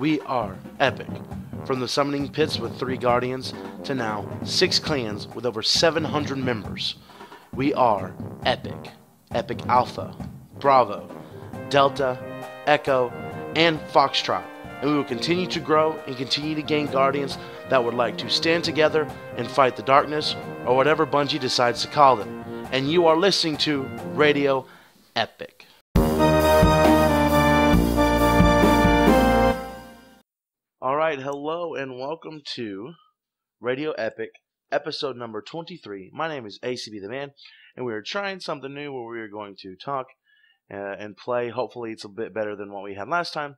We are epic. From the summoning pits with 3 guardians to now 6 clans with over 700 members. We are epic. Epic Alpha, Bravo, Delta, Echo, and Foxtrot. And we will continue to grow and continue to gain guardians that would like to stand together and fight the darkness, or whatever Bungie decides to call them. And you are listening to Radio Epic. Alright, hello and welcome to Radio Epic, episode number 23. My name is acbtheman, and we are trying something new where we are going to talk and play. Hopefully it's a bit better than what we had last time,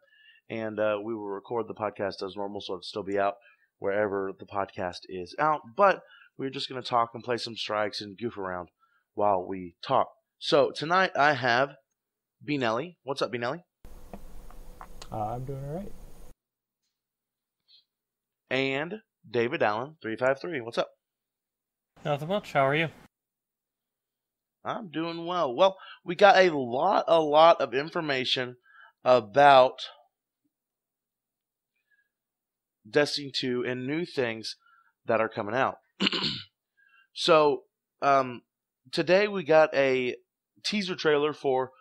and we will record the podcast as normal, so it'll still be out wherever the podcast is out. But we're just going to talk and play some strikes and goof around while we talk. So tonight I have bnelly. What's up, bnelly? I'm doing alright. And David Allen, 353. What's up? Nothing much. How are you? I'm doing well. Well, we got a lot of information about Destiny 2 and new things that are coming out. So, today we got a teaser trailer for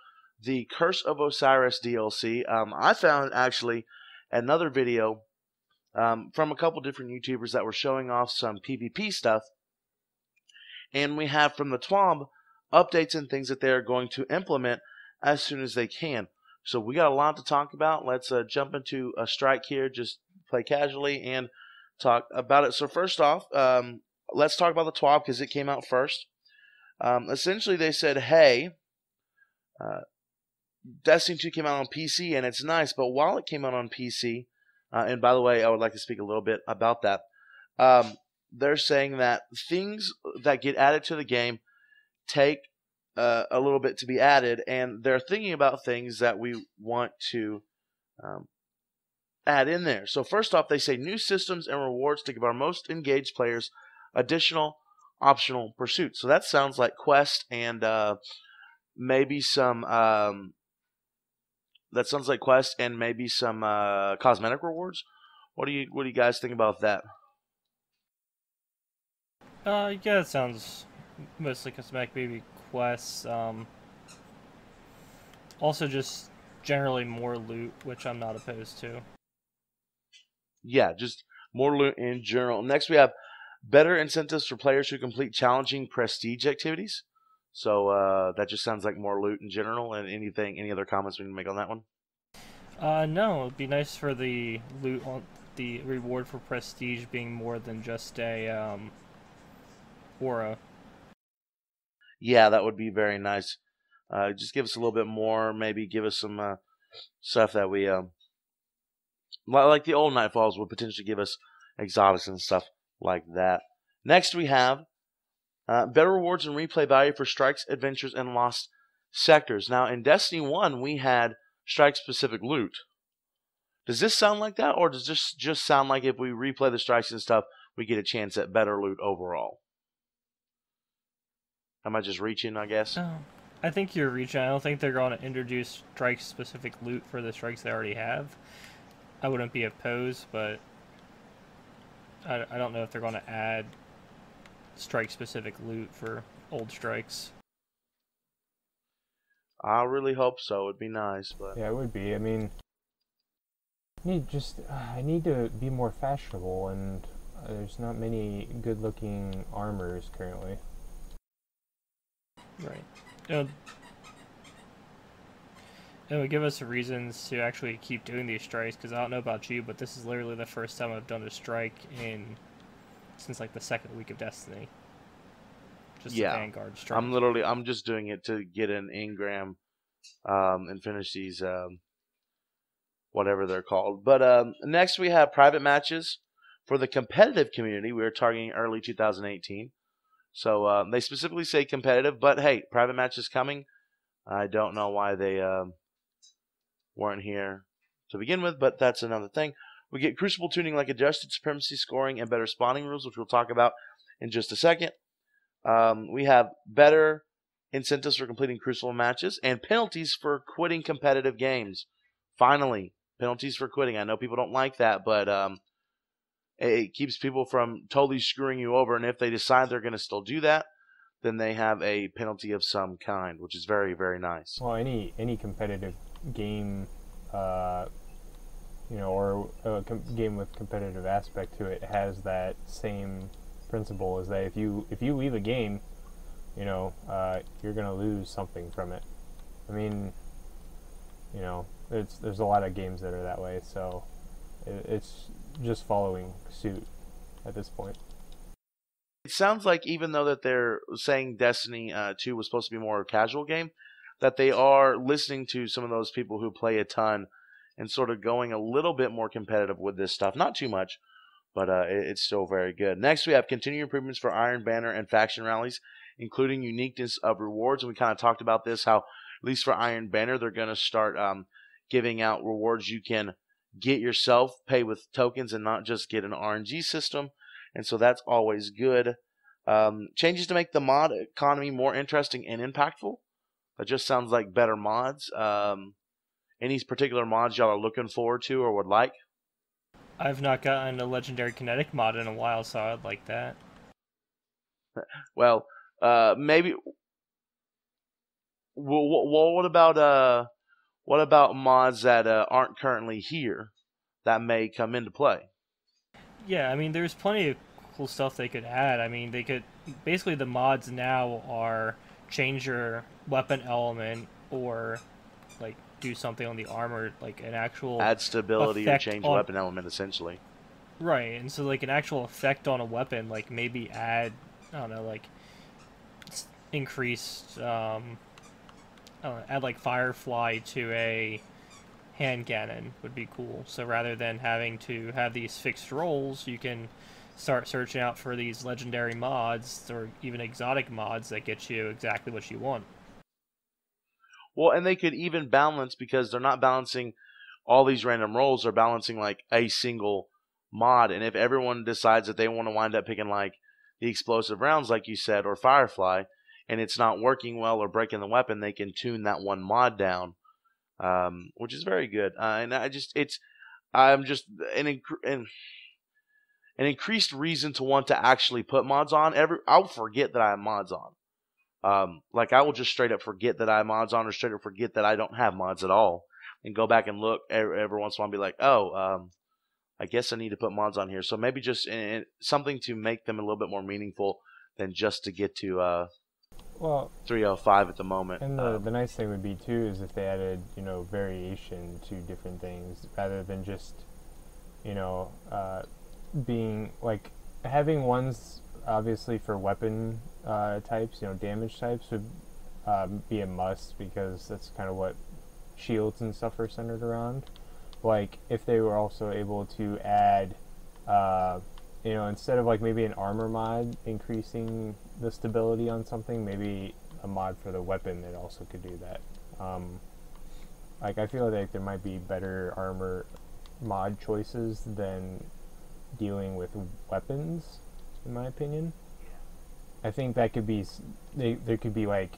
the Curse of Osiris DLC. I found actually another video from a couple different YouTubers that were showing off some PvP stuff. And we have from the TWAB updates and things that they are going to implement as soon as they can. So we got a lot to talk about. Let's jump into a strike here, just play casually and talk about it. So first off, let's talk about the TWAB because it came out first. Essentially they said, hey, Destiny 2 came out on PC and it's nice, but while it came out on PC, and by the way, I would like to speak a little bit about that. They're saying that things that get added to the game take a little bit to be added, and they're thinking about things that we want to add in there. So first off, they say new systems and rewards to give our most engaged players additional optional pursuits. So that sounds like quest and maybe some cosmetic rewards. What do you guys think about that? Yeah, it sounds mostly cosmetic, maybe quests. Also just generally more loot, which I'm not opposed to. Yeah, just more loot in general. Next we have better incentives for players who complete challenging prestige activities. So that just sounds like more loot in general. And any other comments we can make on that one? No, it'd be nice for the loot on the reward for prestige being more than just a aura. Yeah, that would be very nice. Just give us a little bit more. Maybe give us some stuff that we like the old Nightfalls would potentially give us exotics and stuff like that. Next we have better rewards and replay value for strikes, adventures, and lost sectors. Now in Destiny 1 we had strike-specific loot. Does this sound like that, or does this just sound like if we replay the strikes and stuff, we get a chance at better loot overall? Am I just reaching, I guess? No, I think you're reaching. I don't think they're going to introduce strike-specific loot for the strikes they already have. I wouldn't be opposed, but I don't know if they're going to add strike-specific loot for old strikes. I really hope so. It'd be nice, but Yeah, it would be. I mean, I need to be more fashionable, and there's not many good-looking armors currently. Right. It would give us reasons to actually keep doing these strikes, because I don't know about you, but this is literally the first time I've done a strike since like the second week of Destiny. Just yeah, a Vanguard strike. I'm just doing it to get an engram and finish these whatever they're called. But next we have private matches for the competitive community. We are targeting early 2018. So they specifically say competitive, but hey, private matches coming. I don't know why they weren't here to begin with, but that's another thing. We get Crucible tuning like adjusted supremacy scoring and better spawning rules, which we'll talk about in just a second. We have better incentives for completing Crucible matches and penalties for quitting competitive games. Finally, penalties for quitting. I know people don't like that, but it keeps people from totally screwing you over. And if they decide they're going to still do that, then they have a penalty of some kind, which is very, very nice. Well, any competitive game, or a game with competitive aspect to it has that same principle, is that if you leave a game, you're gonna lose something from it. I mean, there's a lot of games that are that way, so it's just following suit at this point. It sounds like even though that they're saying Destiny 2 was supposed to be more a casual game, that they are listening to some of those people who play a ton and sort of going a little bit more competitive with this stuff. Not too much, but it's still very good. Next, we have continued improvements for Iron Banner and faction rallies, including uniqueness of rewards. And we kind of talked about this, how at least for Iron Banner, they're going to start giving out rewards you can get yourself, pay with tokens, and not just get an RNG system. And so that's always good. Changes to make the mod economy more interesting and impactful. That just sounds like better mods. Any particular mods y'all are looking forward to or would like? I've not gotten a legendary kinetic mod in a while, so I'd like that. Well, maybe. Well, what about mods that aren't currently here that may come into play? Yeah, I mean, there's plenty of cool stuff they could add. I mean, they could basically, the mods now are change your weapon element or like do something on the armor, like an actual Add stability or change on, weapon element, essentially. Right, and so like an actual effect on a weapon, like maybe add, I don't know, like increased, add like Firefly to a hand cannon would be cool. So rather than having to have these fixed rolls, you can start searching out for these legendary mods or even exotic mods that get you exactly what you want. Well, and they could even balance, because they're not balancing all these random rolls, they're balancing like a single mod. And if everyone decides that they want to wind up picking like the explosive rounds, like you said, or Firefly, and it's not working well or breaking the weapon, they can tune that one mod down, which is very good. And I'm just an increased reason to want to actually put mods on. I'll forget that I have mods on. Like I will just straight up forget that I have mods on, or straight up forget that I don't have mods at all, and go back and look every once in a while and be like, oh, I guess I need to put mods on here. So maybe just something to make them a little bit more meaningful than just to get to 305 at the moment. And the nice thing would be too is if they added variation to different things rather than just being like having ones obviously for weapon types, damage types would be a must, because that's kind of what shields and stuff are centered around. Like if they were also able to add instead of like maybe an armor mod increasing the stability on something, maybe a mod for the weapon that also could do that. Like I feel like there might be better armor mod choices than dealing with weapons, in my opinion. I think that could be there could be like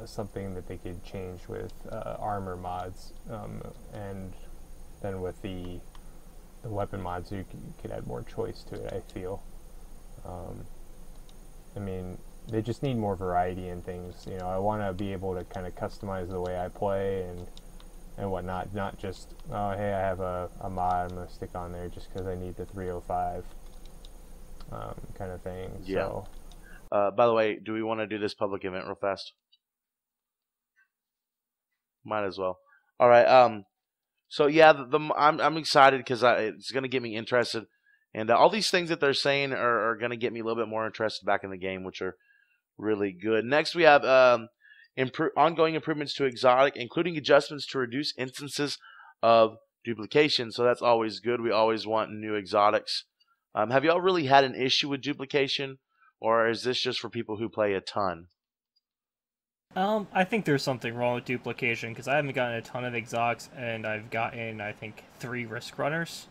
something that they could change with armor mods, and then with the weapon mods you could add more choice to it, I feel. I mean, they just need more variety in things. I want to be able to kind of customize the way I play and whatnot, not just, oh, hey, I have a mod I'm going to stick on there just because I need the 305 kind of thing. Yeah. So, by the way, do we want to do this public event real fast? Might as well. All right. So yeah, I'm excited because it's going to get me interested, and all these things that they're saying are going to get me a little bit more interested back in the game, which are really good. Next, we have ongoing improvements to exotic, including adjustments to reduce instances of duplication. So that's always good. We always want new exotics. Have y'all really had an issue with duplication, or is this just for people who play a ton? I think there's something wrong with duplication, because I haven't gotten a ton of exotics, and I've gotten, I think, 3 risk runners.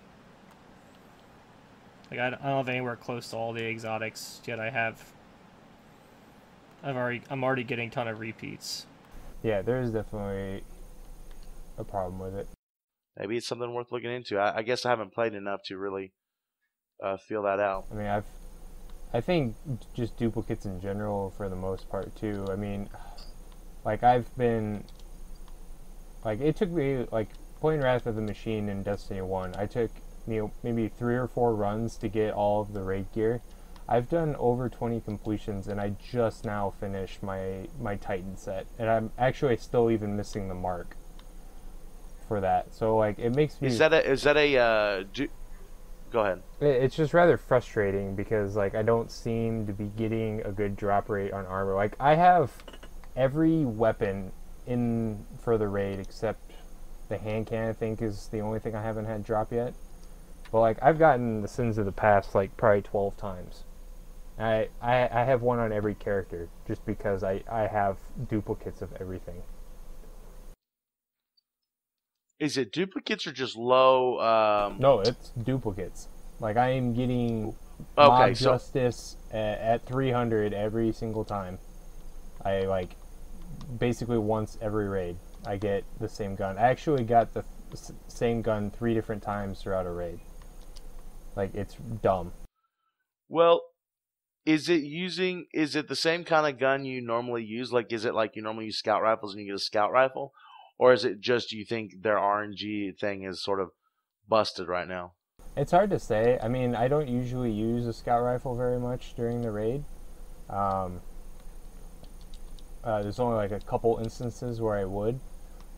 Like, I don't have anywhere close to all the exotics, yet I'm already getting a ton of repeats. yeah, there's definitely a problem with it. maybe it's something worth looking into. I guess I haven't played enough to really feel that out. I mean, I think just duplicates in general for the most part too. I mean, like I've been, like it took me like playing Wrath of the Machine in Destiny 1. I took maybe 3 or 4 runs to get all of the raid gear. I've done over 20 completions, and I just now finished my Titan set, and I'm actually still even missing the mark for that. So like it makes me. Is that a Go ahead. It's just rather frustrating because like I don't seem to be getting a good drop rate on armor. Like I have every weapon in for the raid except the hand cannon. I think is the only thing I haven't had drop yet. But like I've gotten the Sins of the Past like probably 12 times. I have one on every character just because I have duplicates of everything. Is it duplicates or just low? No, it's duplicates. Like I am getting Okay, mob justice at 300 every single time. I like basically once every raid I get the same gun. I actually got the same gun 3 different times throughout a raid. Like it's dumb. Well, is it the same kind of gun you normally use? Like, is it like you normally use scout rifles and you get a scout rifle? Or is it just you think their RNG thing is sort of busted right now? It's hard to say. I mean, I don't usually use a scout rifle very much during the raid. There's only like a couple instances where I would.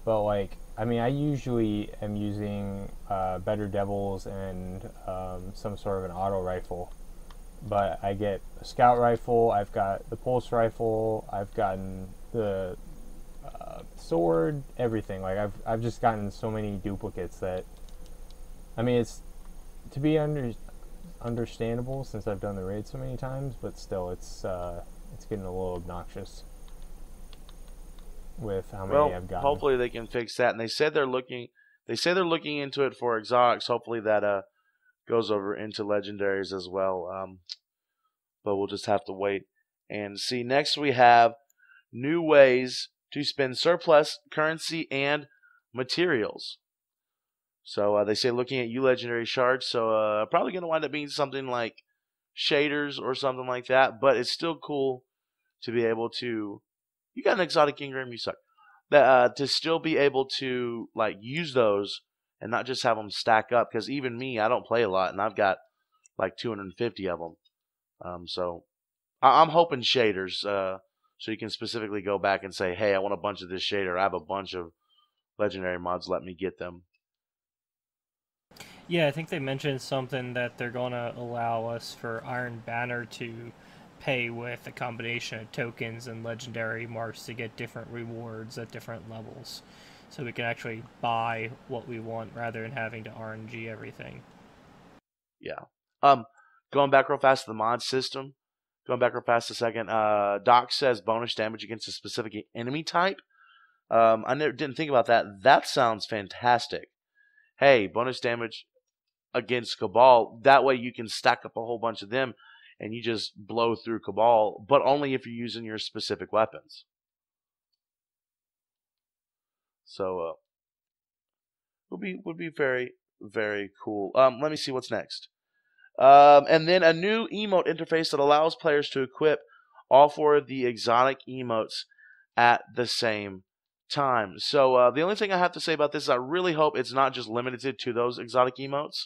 But like, I mean, I usually am using Better Devils and some sort of an auto rifle. But I get a scout rifle, I've got the pulse rifle, I've gotten the sword, everything. Like I've just gotten so many duplicates that, I mean, it's to be understandable since I've done the raid so many times, but still it's getting a little obnoxious with how many I've gotten. Hopefully they can fix that. And they said they're looking into it for exotics. Hopefully that goes over into legendaries as well. But we'll just have to wait and see. Next we have new ways to spend surplus currency and materials. So they say looking at legendary shards. So probably going to wind up being something like shaders or something like that. But it's still cool to be able to. You got an exotic engram, you suck. To still be able to like use those and not just have them stack up. Because even me, I don't play a lot, and I've got like 250 of them. So I'm hoping shaders. So you can specifically go back and say, hey, I want a bunch of this shader. I have a bunch of legendary mods. Let me get them. Yeah, I think they mentioned something that they're going to allow us for Iron Banner to pay with a combination of tokens and legendary marks to get different rewards at different levels. So we can actually buy what we want rather than having to RNG everything. Yeah. Going back real fast to the mod system. Going back real fast a second. Doc says bonus damage against a specific enemy type. I didn't think about that. That sounds fantastic. Hey, bonus damage against Cabal. That way you can stack up a whole bunch of them and you just blow through Cabal, but only if you're using your specific weapons. So would be very, very cool. Let me see what's next. And then a new emote interface that allows players to equip all 4 of the exotic emotes at the same time. So the only thing I have to say about this is I really hope it's not just limited to those exotic emotes.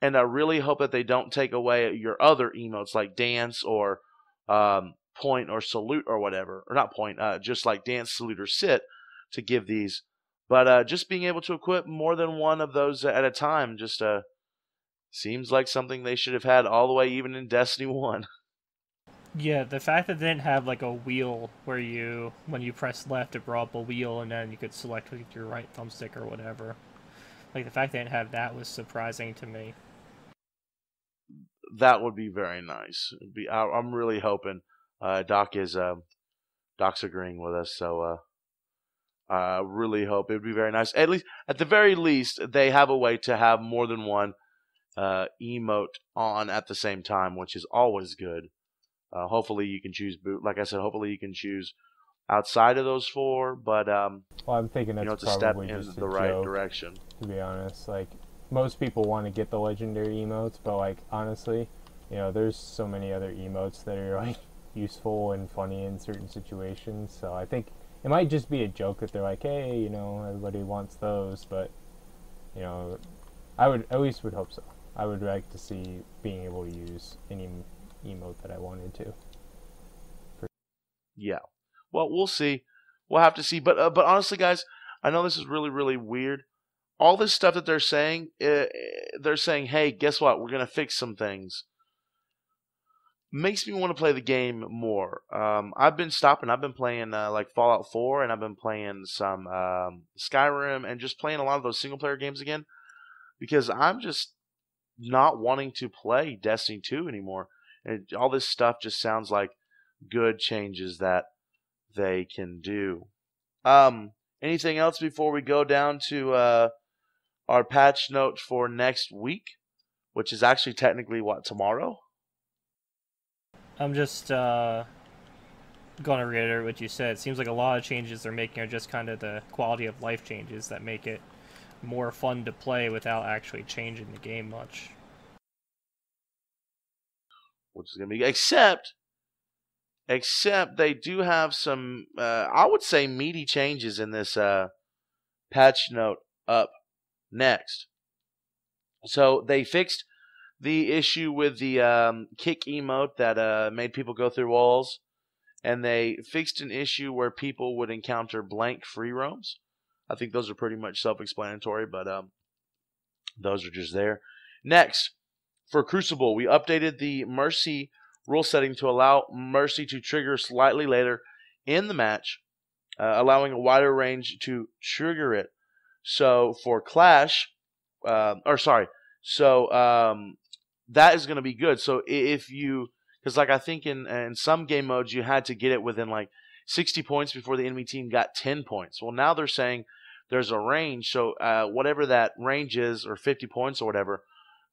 And I really hope that they don't take away your other emotes like dance or point or salute or whatever. Or not point, just like dance, salute, or sit to give these. But just being able to equip more than one of those at a time just seems like something they should have had all the way even in Destiny 1. Yeah, the fact that they didn't have like a wheel where when you press left, it brought up a wheel and then you could select with your right thumbstick or whatever. Like the fact they didn't have that was surprising to me. That would be very nice. I'm really hoping Doc's agreeing with us, so I really hope it would be very nice. At the very least, they have a way to have more than one emote on at the same time, which is always good. Hopefully you can choose boot. Like I said, hopefully you can choose outside of those 4, but well, I'm thinking that's it's a step probably in just the a right joke, direction. to be honest. Like, most people want to get the legendary emotes, but like, honestly, there's so many other emotes that are like useful and funny in certain situations. So I think it might just be a joke that they're like, hey, everybody wants those, but I would at least would hope so. I would like to see being able to use any emote that I wanted to. Yeah. Well, we'll see. We'll have to see. But honestly, guys, I know this is really, really weird. All this stuff that they're saying, hey, guess what? We're gonna fix some things. Makes me want to play the game more. I've been stopping. I've been playing like Fallout 4, and I've been playing some Skyrim, and just playing a lot of those single player games again, because I'm just not wanting to play Destiny 2 anymore. And all this stuff just sounds like good changes that they can do. Anything else before we go down to our patch note for next week, which is actually technically tomorrow? I'm just going to reiterate what you said. It seems like a lot of changes they're making are just kind of the quality of life changes that make it more fun to play without actually changing the game much. Which is going to be, except they do have some, I would say, meaty changes in this patch note up next. So they fixed the issue with the kick emote that made people go through walls, and they fixed an issue where people would encounter blank free roams. I think those are pretty much self-explanatory, but those are just there. Next, for Crucible, we updated the Mercy rule setting to allow Mercy to trigger slightly later in the match, allowing a wider range to trigger it. So for Clash, that is going to be good. So if you, because like I think in some game modes you had to get it within like 60 points before the enemy team got 10 points. Well, now they're saying there's a range, so whatever that range is, or 50 points or whatever,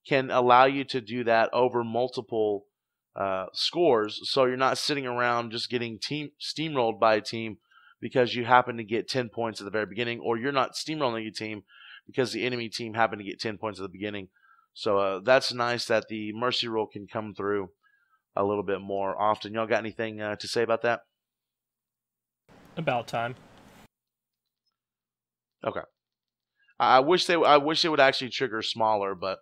can allow you to do that over multiple scores. So you're not sitting around just getting steamrolled by a team because you happen to get 10 points at the very beginning, or you're not steamrolling a team because the enemy team happened to get 10 points at the beginning. So that's nice that the Mercy rule can come through a little bit more often. Y'all got anything to say about that? About time. Okay. I wish they would actually trigger smaller, but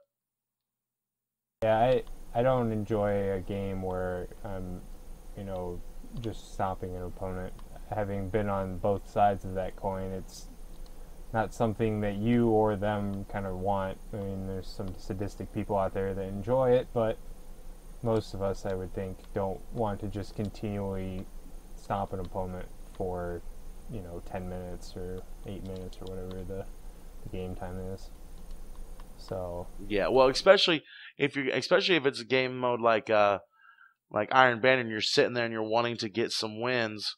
yeah, I don't enjoy a game where I'm, just stopping an opponent. Having been on both sides of that coin, it's not something that you or them kind of want. I mean, there's some sadistic people out there that enjoy it, but most of us, I would think, don't want to just continually stomp an opponent for, 10 minutes or 8 minutes or whatever the game time is. So yeah, well, especially if it's a game mode like Iron Band, and you're sitting there and you're wanting to get some wins,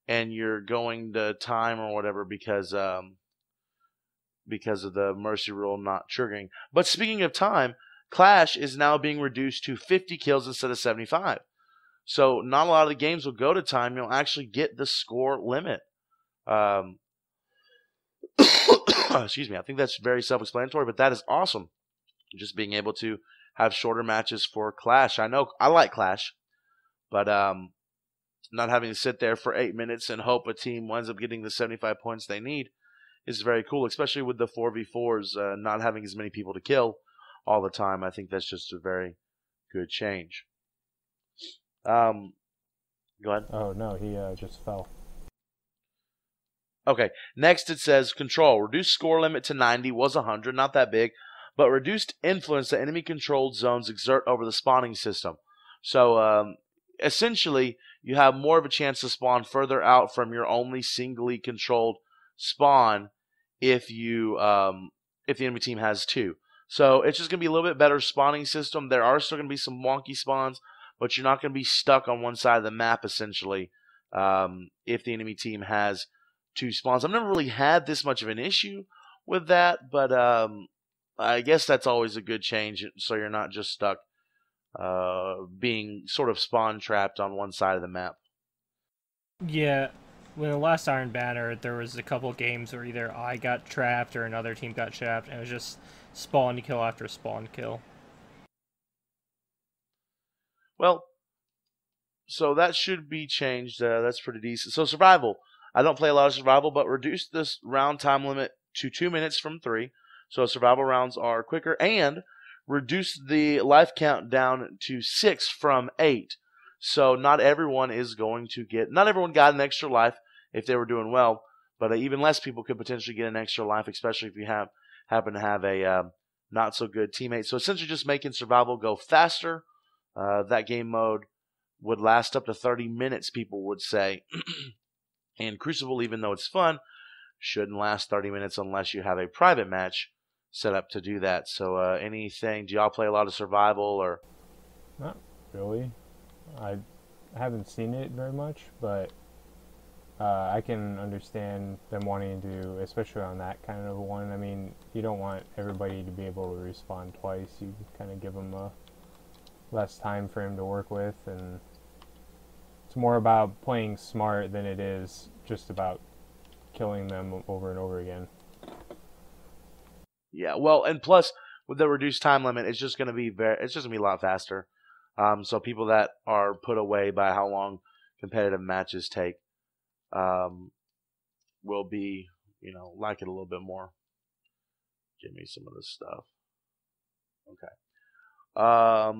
and you're going to time or whatever because of the Mercy rule not triggering. But speaking of time, Clash is now being reduced to 50 kills instead of 75. So not a lot of the games will go to time. You'll actually get the score limit. Excuse me. I think that's very self-explanatory, but that is awesome. Just being able to have shorter matches for Clash. I know I like Clash, but not having to sit there for 8 minutes and hope a team winds up getting the 75 points they need is very cool, especially with the 4v4s not having as many people to kill all the time. I think that's just a very good change. Go ahead. Oh no, he just fell. Okay, next it says control. Reduced score limit to 90 was 100, not that big, but reduced influence that enemy controlled zones exert over the spawning system. So essentially, you have more of a chance to spawn further out from your only singly controlled spawn if the enemy team has 2. So it's just going to be a little bit better spawning system. There are still going to be some wonky spawns, but you're not going to be stuck on one side of the map, essentially, if the enemy team has 2 spawns. I've never really had this much of an issue with that, but I guess that's always a good change, so you're not just stuck being sort of spawn trapped on one side of the map. Yeah, when the last Iron Banner, there was a couple games where either I got trapped or another team got trapped, and it was just spawn kill after spawn kill. Well, so that should be changed. That's pretty decent. So survival. I don't play a lot of survival, but reduce this round time limit to 2 minutes from 3. So survival rounds are quicker, and reduce the life count down to 6 from 8. So not everyone got an extra life if they were doing well, but even less people could potentially get an extra life, especially if you happen to have a not so good teammate. So essentially just making survival go faster. That game mode would last up to 30 minutes, people would say. And Crucible, even though it's fun, shouldn't last 30 minutes unless you have a private match set up to do that. So anything, do y'all play a lot of survival or? Not really. I haven't seen it very much, but I can understand them wanting to, especially on that kind of one. I mean, you don't want everybody to be able to respawn twice. You kind of give them less time frame to work with, and it's more about playing smart than it is just about killing them over and over again. Yeah, well, and plus with the reduced time limit, it's just going to be a lot faster. So people that are put away by how long competitive matches take will be, like it a little bit more. Give me some of this stuff. Okay.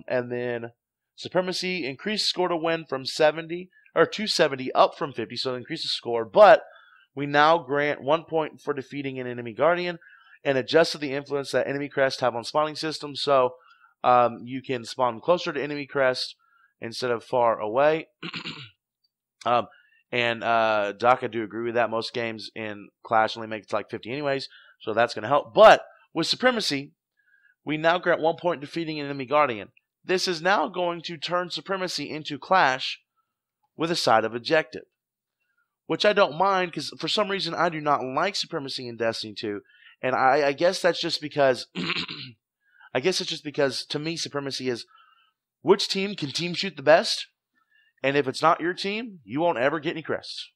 And then Supremacy, increase score to win from 70 or 270 up from 50, so it increases score. But we now grant 1 point for defeating an enemy guardian, and adjusted the influence that enemy crests have on spawning systems. So you can spawn closer to enemy crest instead of far away. And Doc, I do agree with that. Most games in Clash only make it to like 50 anyways, so that's going to help. But with Supremacy, we now grant 1 point defeating an enemy guardian. This is now going to turn Supremacy into Clash with a side of objective, which I don't mind because for some reason I do not like Supremacy in Destiny 2, and I guess that's just because to me Supremacy is which team can team shoot the best, and if it's not your team, you won't ever get any crests.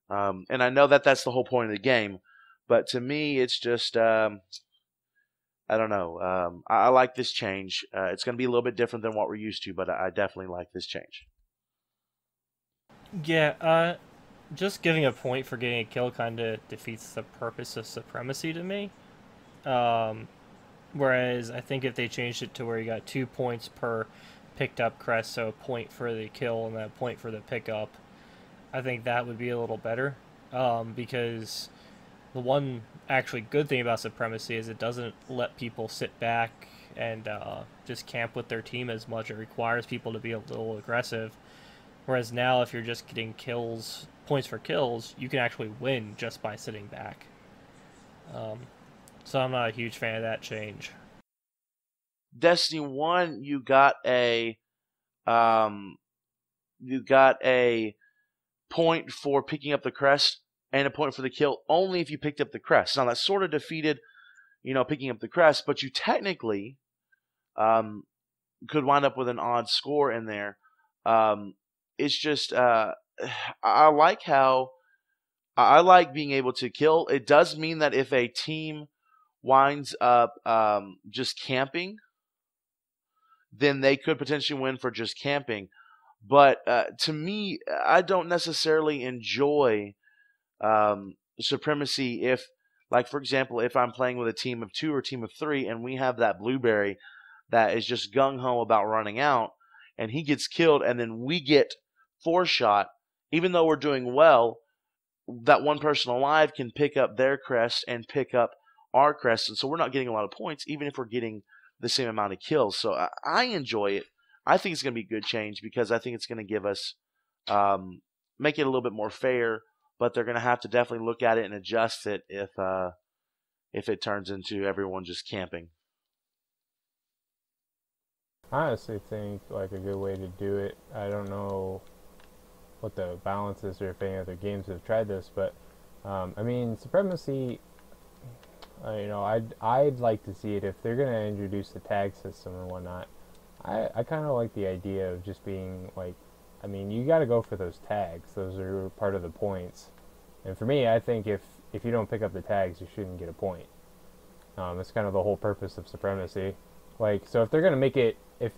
And I know that that's the whole point of the game, but to me it's just I don't know. I like this change. It's going to be a little bit different than what we're used to, but I definitely like this change. Yeah, just giving a point for getting a kill kind of defeats the purpose of Supremacy to me. Whereas I think if they changed it to where you got 2 points per picked up crest, so a point for the kill and a point for the pickup, I think that would be a little better. Because the one actually good thing about Supremacy is it doesn't let people sit back and just camp with their team as much. It requires people to be a little aggressive. Whereas now, if you're just getting points for kills, you can actually win just by sitting back. So I'm not a huge fan of that change. Destiny 1, you got a point for picking up the crest and a point for the kill only if you picked up the crest. Now that sort of defeated, picking up the crest, but you technically could wind up with an odd score in there. It's just I like being able to kill. It does mean that if a team winds up just camping, then they could potentially win for just camping. But to me, I don't necessarily enjoy Supremacy if, like, for example, if I'm playing with a team of 2 or a team of 3 and we have that blueberry that is just gung-ho about running out and he gets killed and then we get 4-shot, even though we're doing well, that one person alive can pick up their crest and pick up our crest, and so we're not getting a lot of points even if we're getting the same amount of kills. So I enjoy it. I think it's going to be a good change because I think it's going to give us make it a little bit more fair, but they're going to have to definitely look at it and adjust it if it turns into everyone just camping. I honestly think like a good way to do it, I don't know what the balance is or if any other games have tried this, but I mean, Supremacy, I'd like to see it if they're going to introduce the tag system and whatnot. I kind of like the idea of just being like I mean, you got to go for those tags. Those are part of the points. And for me, I think if you don't pick up the tags, you shouldn't get a point. It's kind of the whole purpose of Supremacy. Like, so if they're gonna make it, if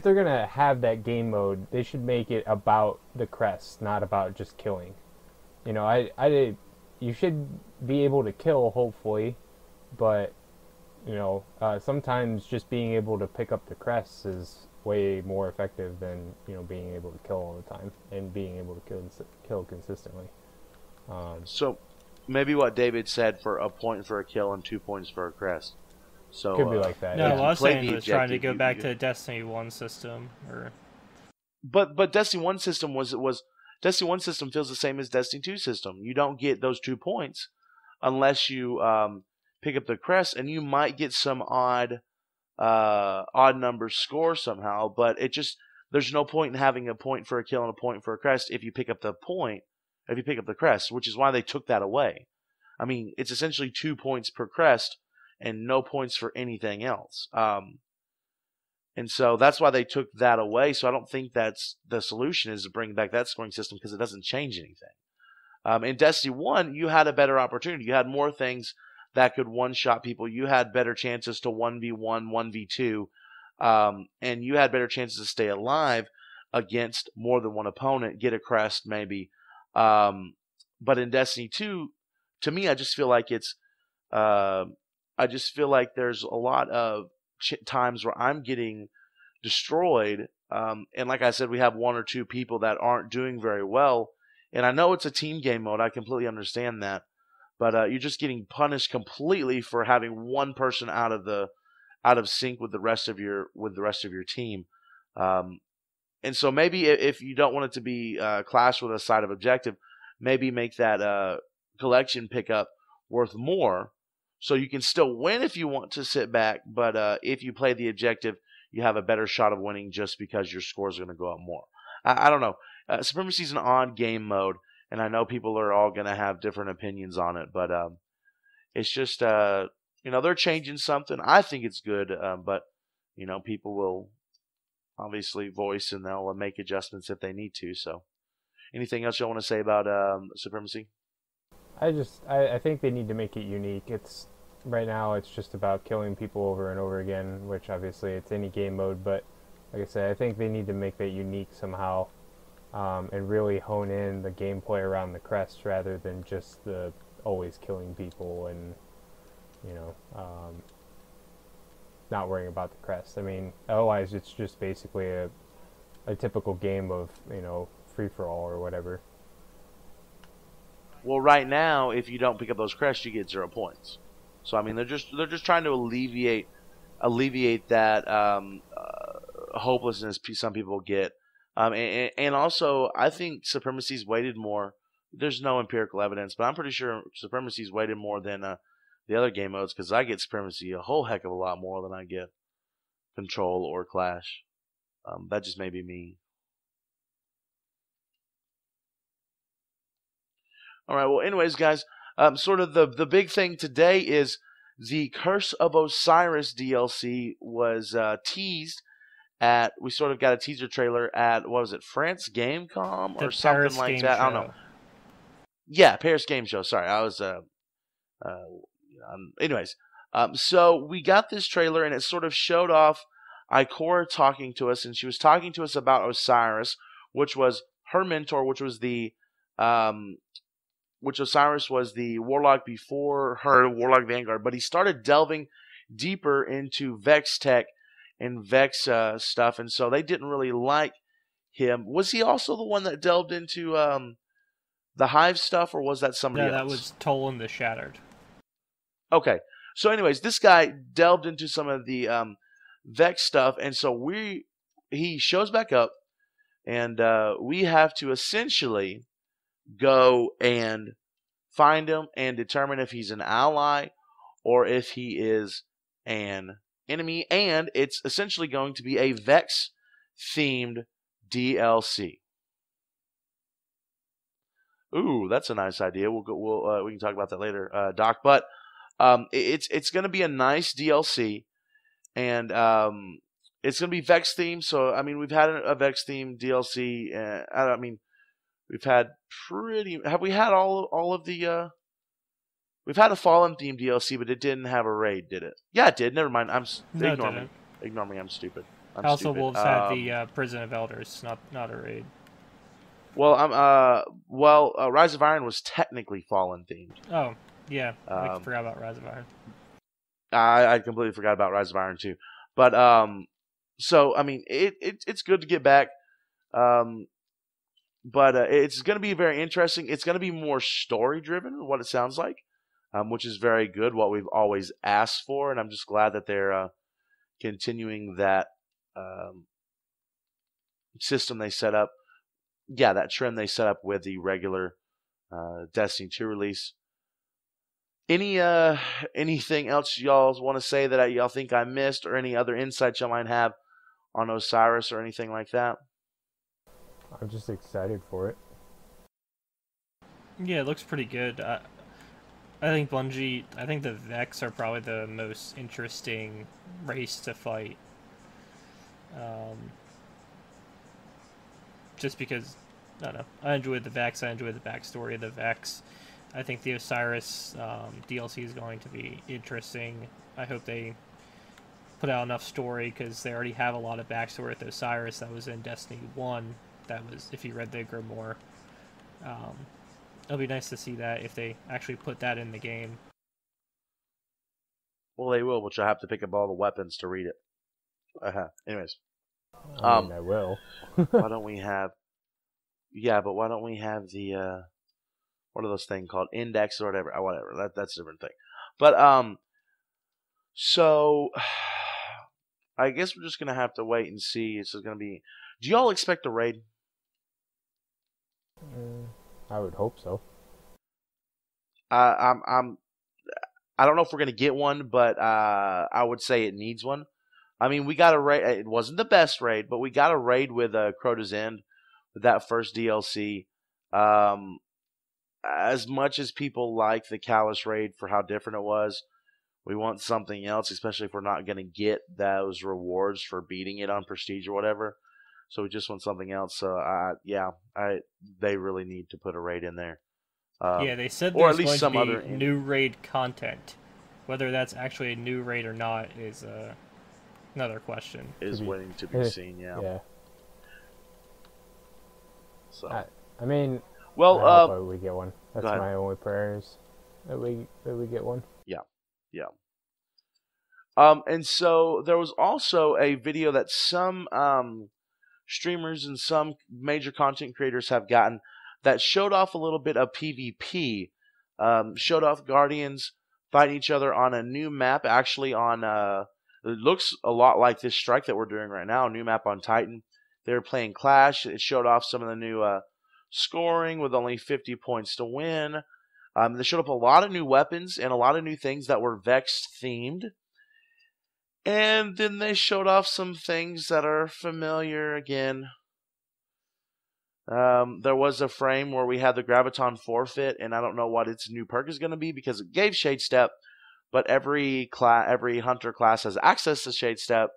they're gonna have that game mode, they should make it about the crest, not about just killing. You know, you should be able to kill, hopefully, but you know, sometimes just being able to pick up the crests is way more effective than, you know, being able to kill all the time and being able to kill consistently. So maybe what David said for a point for a kill and 2 points for a crest. So could be like that. No, yeah. what I was saying the was trying to objective, go back to Destiny 1 system. But Destiny 1 system was Destiny 1 system feels the same as Destiny 2 system. You don't get those 2 points unless you pick up the crest, and you might get some odd number score somehow, but there's no point in having a point for a kill and a point for a crest if you pick up the crest, which is why they took that away. I mean, it's essentially 2 points per crest and no points for anything else. And so that's why they took that away. So I don't think that's the solution, is to bring back that scoring system, because it doesn't change anything. In Destiny 1, you had a better opportunity. You had more things that could one-shot people. You had better chances to 1v1, 1v2, and you had better chances to stay alive against more than one opponent, get a crest maybe. But in Destiny 2, to me, I just feel like there's a lot of times where I'm getting destroyed. And like I said, we have 1 or 2 people that aren't doing very well. And I know it's a team game mode. I completely understand that. But you're just getting punished completely for having one person out of sync with the rest of your team. And so maybe if you don't want it to be clashed with a side of objective, maybe make that collection pickup worth more, so you can still win if you want to sit back. But if you play the objective, you have a better shot of winning just because your scores are going to go up more. I don't know. Supremacy is an odd game mode, and I know people are all going to have different opinions on it, but it's just, they're changing something. I think it's good, but, people will obviously voice, and they'll make adjustments if they need to. So anything else you want to say about Supremacy? I think they need to make it unique. Right now it's just about killing people over and over again, which obviously it's any game mode, but like I said, I think they need to make that unique somehow, and really hone in the gameplay around the crest rather than just the always killing people and, not worrying about the crest. I mean, otherwise it's just basically a typical game of, free-for-all or whatever. Well, right now, if you don't pick up those crests, you get 0 points. So I mean, they're just trying to alleviate that hopelessness some people get, and also I think Supremacy's weighted more. There's no empirical evidence, but I'm pretty sure Supremacy's weighted more than the other game modes, because I get Supremacy a whole heck of a lot more than I get Control or Clash. That just may be me. All right. Well, anyways, guys, sort of the big thing today is the Curse of Osiris DLC was teased at. We sort of got a teaser trailer at, what was it, France Gamecom or something Paris like Game that. Show. I don't know. Yeah, Paris Game Show. Sorry, I was. Anyways, so we got this trailer, and it sort of showed off Ikora talking to us, and she was talking to us about Osiris, which was her mentor, which Osiris was the warlock before her, Warlock Vanguard, but he started delving deeper into Vex tech and Vex stuff, and so they didn't really like him. Was he also the one that delved into the Hive stuff, or was that somebody else? No, that was Tolan the Shattered. Okay, so anyways, this guy delved into some of the Vex stuff, and so he shows back up, and we have to essentially go and find him and determine if he's an ally or if he is an enemy, and it's essentially going to be a Vex themed DLC. Ooh, that's a nice idea. We can talk about that later, Doc. But it's going to be a nice DLC, and it's going to be Vex themed. So I mean, we've had a Vex themed DLC. I mean, we've had have we had all of the we've had a Fallen themed DLC, but it didn't have a raid, did it? Yeah, it did. Never mind. No, it Ignore me. didn't. Ignore me. I'm stupid. House of Wolves had the Prison of Elders, not a raid. Well, Rise of Iron was technically Fallen themed. Oh, yeah. I forgot about Rise of Iron. I completely forgot about Rise of Iron too. But so I mean, it's good to get back. But it's going to be very interesting. It's going to be more story driven, what it sounds like, which is very good. What we've always asked for, and I'm just glad that they're continuing that system they set up. Yeah, that trend they set up with the regular Destiny 2 release. Anything else y'all want to say that y'all think I missed, or any other insights y'all might have on Osiris or anything like that? I'm just excited for it. Yeah, it looks pretty good. I think Bungie, I think the Vex are probably the most interesting race to fight. Just because, I don't know, I enjoyed the Vex, I enjoyed the backstory of the Vex. I think the Osiris DLC is going to be interesting. I hope they put out enough story, because they already have a lot of backstory with Osiris that was in Destiny 1. That was, if you read the Grimoire. It'll be nice to see that if they actually put that in the game. Well, they will, but you'll have to pick up all the weapons to read it. Anyways. I mean, I will. Why don't we have... Yeah, but why don't we have the... what are those things called? Index or whatever. Whatever. That's a different thing. But, so... I guess we're just going to have to wait and see. This is going to be... Do y'all expect a raid? I would hope so. I don't know if we're gonna get one, but I would say it needs one. I mean, we got a raid. It wasn't the best raid, but we got a raid with Crota's End with that first DLC. As much as people like the Callous raid for how different it was, we want something else, especially if we're not gonna get those rewards for beating it on Prestige or whatever. So we just want something else. So they really need to put a raid in there. Yeah, they said or there's at least going some to other be new raid content. Whether that's actually a new raid or not is another question. Is waiting to be seen. Yeah. Yeah. So I mean, well, I hope we get one. That's my only prayers, that we get one. Yeah. And so there was also a video that some streamers and some major content creators have gotten that showed off a little bit of PvP. Showed off Guardians fighting each other on a new map, actually on it looks a lot like this strike that we're doing right now, a new map on Titan. They were playing Clash. It showed off some of the new scoring with only 50 points to win. They showed up a lot of new weapons and a lot of new things that were Vex themed. And then they showed off some things that are familiar again. There was a frame where we had the Graviton forfeit, and I don't know what its new perk is going to be because it gave Shade Step, but every hunter class has access to Shade Step,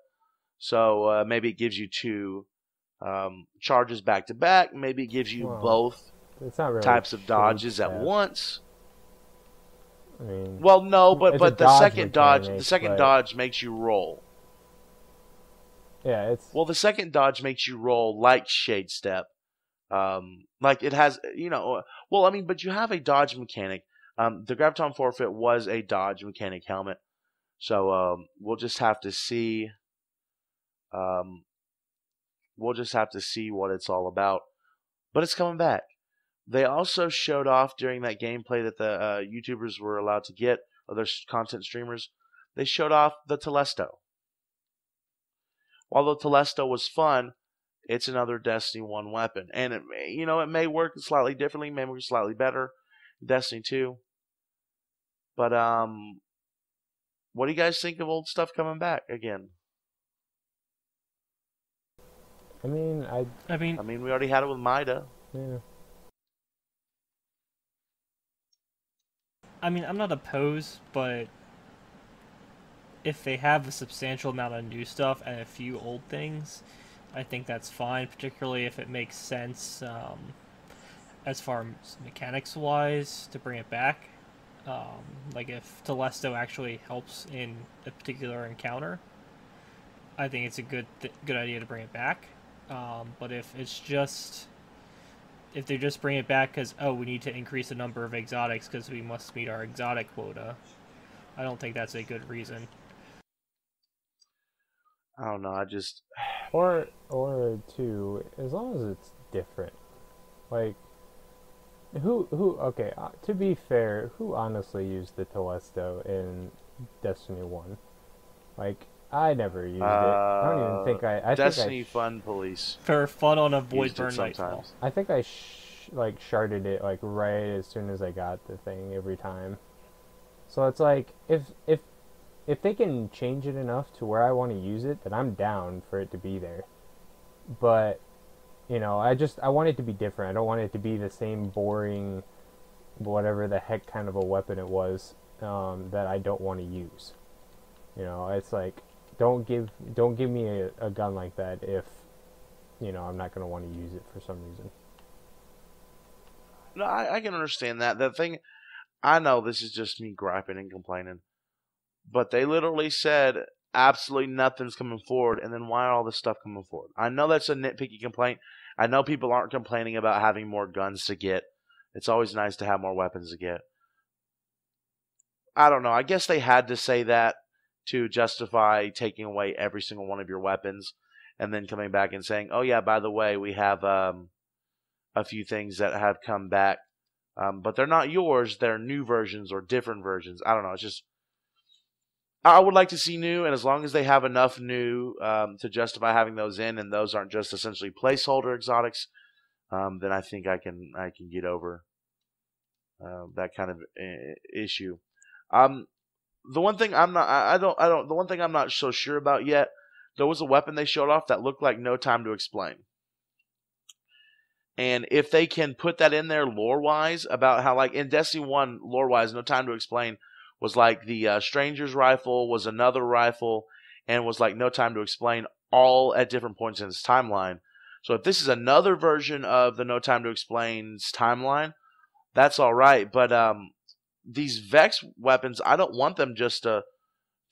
so maybe it gives you 2 charges back to back. Maybe it gives you both types of dodges at once. I mean, well, no, but the second dodge makes you roll. Yeah, it's the second dodge makes you roll like Shade Step. Like it has, well, I mean, but you have a dodge mechanic. The Graviton forfeit was a dodge mechanic helmet, so we'll just have to see. We'll just have to see what it's all about. But it's coming back. They also showed off during that gameplay that the YouTubers were allowed to get, or their content streamers. They showed off the Telesto. While the Telesto was fun, it's another Destiny 1 weapon. And it may work slightly differently, may work slightly better in Destiny 2. But what do you guys think of old stuff coming back again? I mean, we already had it with Mida. Yeah. I mean, I'm not opposed, but if they have a substantial amount of new stuff and a few old things, I think that's fine, particularly if it makes sense as far as mechanics-wise to bring it back. Like if Telesto actually helps in a particular encounter, I think it's a good idea to bring it back. But if they just bring it back because, oh, we need to increase the number of exotics because we must meet our exotic quota, I don't think that's a good reason. I don't know. I just Or two, as long as it's different. Like, who okay, to be fair, who honestly used the Telesto in Destiny 1? Like, I never used it. I don't even think I Destiny think Fun Police For fun on a used Void it Burn Nightfall. sometimes. I think I like sharded it like right as soon as I got the thing every time. So it's like if they can change it enough to where I want to use it, then I'm down for it to be there. But you know, I want it to be different. I don't want it to be the same boring, whatever the heck kind of a weapon it was that I don't want to use. You know, it's like don't give me a gun like that if you know I'm not going to want to use it for some reason. No, I can understand that. The thing, I know this is just me griping and complaining, but they literally said absolutely nothing's coming forward, and then why all this stuff coming forward? I know that's a nitpicky complaint. I know people aren't complaining about having more guns to get. It's always nice to have more weapons to get. I don't know. I guess they had to say that to justify taking away every single one of your weapons, and then coming back and saying, "Oh yeah, by the way, we have a few things that have come back, but they're not yours. They're new versions or different versions." I don't know. It's just I would like to see new, and as long as they have enough new to justify having those in, and those aren't just essentially placeholder exotics, then I think I can get over that kind of issue. The one thing I'm not I don't the one thing I'm not so sure about yet. There was a weapon they showed off that looked like No Time to Explain. And if they can put that in there lore-wise about how, like, in Destiny 1, lore-wise, No Time to Explain was like the Stranger's Rifle was another rifle and was like No Time to Explain all at different points in its timeline. So if this is another version of the No Time to Explain's timeline, that's all right. But these Vex weapons, I don't want them just to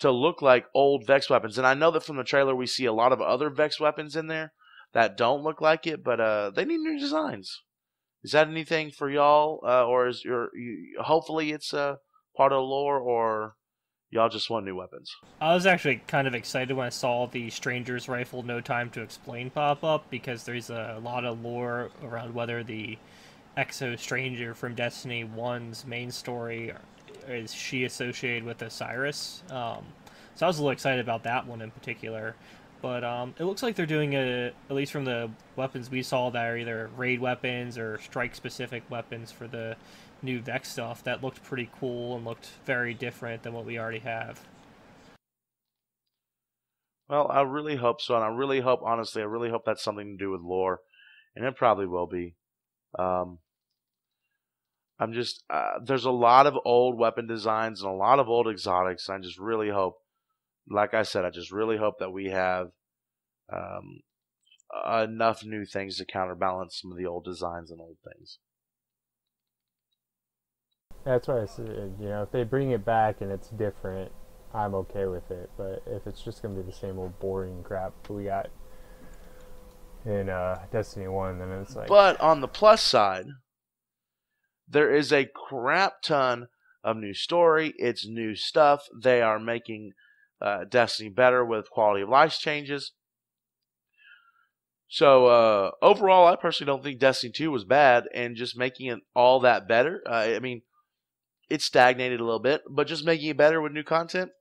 look like old Vex weapons. And I know that from the trailer we see a lot of other Vex weapons in there that don't look like it, but they need new designs. Is that anything for y'all, or is hopefully it's part of the lore, or y'all just want new weapons? I was actually kind of excited when I saw the Stranger's Rifle No Time to Explain pop up, because there's a lot of lore around whether the Exo Stranger from Destiny 1's main story is she associated with Osiris. So I was a little excited about that one in particular. But it looks like they're doing at least from the weapons we saw, that are either raid weapons or strike-specific weapons for the new Vex stuff, that looked pretty cool and looked very different than what we already have. Well, I really hope so, and I really hope, honestly, I really hope that's something to do with lore, and it probably will be. Um, I'm just there's a lot of old weapon designs and a lot of old exotics, and I just really hope, like I said, I just really hope that we have um, enough new things to counterbalance some of the old designs and old things. That's why I said, you know, if they bring it back and it's different, I'm okay with it. But if it's just gonna be the same old boring crap we got in Destiny 1, then it's like. But on the plus side, there is a crap ton of new story. It's new stuff. They are making Destiny better with quality of life changes. So overall, I personally don't think Destiny 2 was bad, and just making it all that better. I mean, it stagnated a little bit, but just making it better with new content.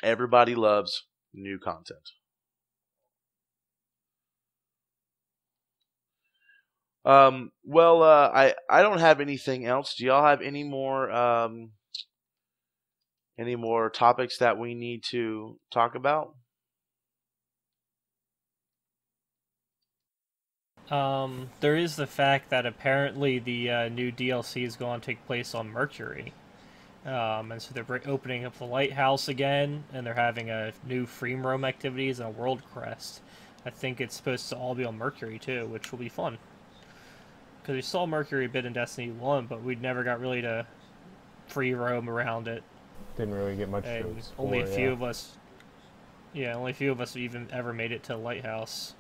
Everybody loves new content. I don't have anything else. Do y'all have any more topics that we need to talk about? There is the fact that apparently the new DLC is going to take place on Mercury. And so they're opening up the lighthouse again, and they're having a new free roam activities and a world crest. I think it's supposed to all be on Mercury too, which will be fun. Because we saw Mercury a bit in Destiny 1, but we never got really to free roam around it. Didn't really get much to explore, only a few of us. Yeah, only a few of us even ever made it to Lighthouse.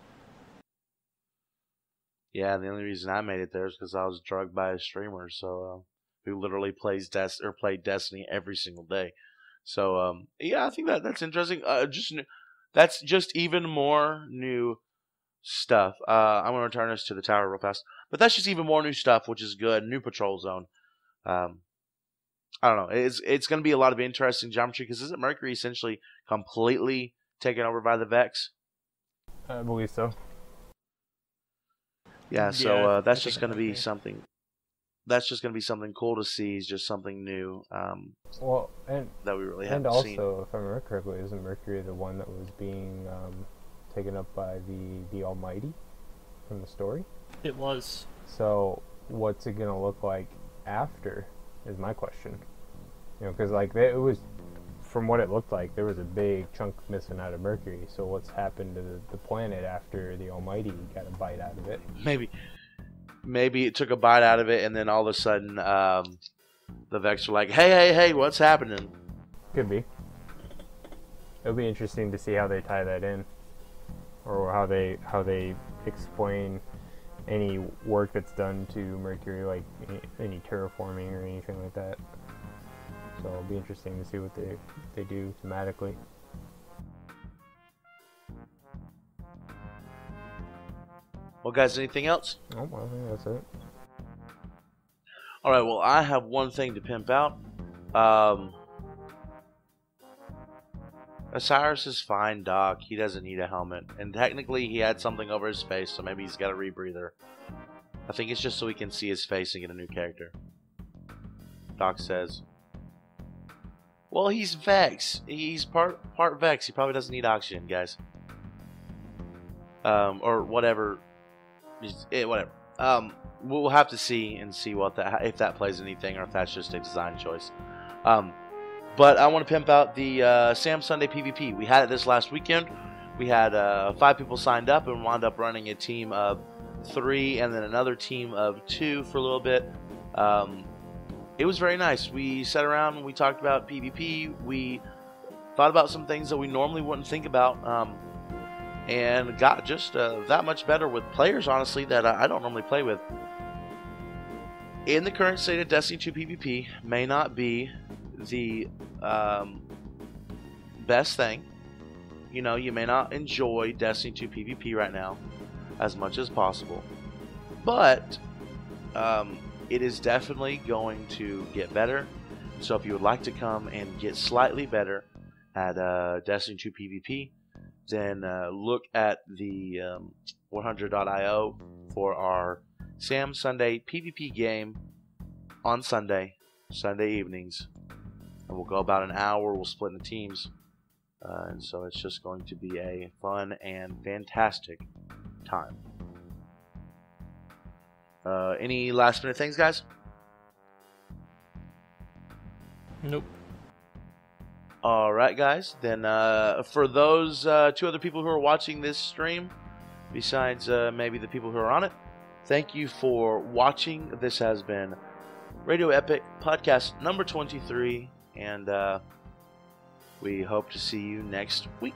Yeah, the only reason I made it there is because I was drugged by a streamer, so who literally played Destiny every single day. So yeah, I think that's interesting. That's just even more new stuff. I'm gonna return this to the tower real fast, but that's just even more new stuff, which is good. New patrol zone. I don't know. It's going to be a lot of interesting geometry because isn't Mercury essentially completely taken over by the Vex? I believe so. Yeah. So that's just going to be something. That's just going to be something cool to see. Is just something new. Well, and that we really haven't also, seen. if I remember correctly, isn't Mercury the one that was being taken up by the Almighty from the story? It was. So what's it going to look like after? Is my question. You know, because like it was, from what it looked like, there was a big chunk missing out of Mercury. So what's happened to the planet after the Almighty got a bite out of it? Maybe it took a bite out of it, and then all of a sudden, the Vex were like, "Hey, what's happening?" Could be. It'll be interesting to see how they tie that in, or how they explain any work that's done to Mercury, like any terraforming or anything like that. So it'll be interesting to see what they do thematically. Well, guys, anything else? Oh, well, I think that's it. All right. Well, I have one thing to pimp out. Osiris is fine, Doc. He doesn't need a helmet. And technically, he had something over his face, so maybe he's got a rebreather. I think it's just so we can see his face and get a new character. Doc says. Well, he's Vex. He's part Vex. He probably doesn't need oxygen, guys. Or whatever. Whatever. We'll have to see and see if that plays anything or if that's just a design choice. But I want to pimp out the Sam Sunday PvP. We had it this last weekend. We had 5 people signed up and wound up running a team of 3 and then another team of 2 for a little bit. It was very nice. We sat around and we talked about PvP. We thought about some things that we normally wouldn't think about. And got just that much better with players, honestly, that I don't normally play with. In the current state of Destiny 2 PvP, may not be the best thing. You know, you may not enjoy Destiny 2 PvP right now as much as possible. But it is definitely going to get better. So if you would like to come and get slightly better at Destiny 2 PvP, then look at the 100.io for our Sam Sunday PvP game on Sunday evenings. And we'll go about an hour. We'll split into teams. And so it's just going to be a fun and fantastic time. Any last minute things, guys? Nope. Alright, guys. Then for those 2 other people who are watching this stream, besides maybe the people who are on it, thank you for watching. This has been Radio Epic Podcast number 23, and we hope to see you next week.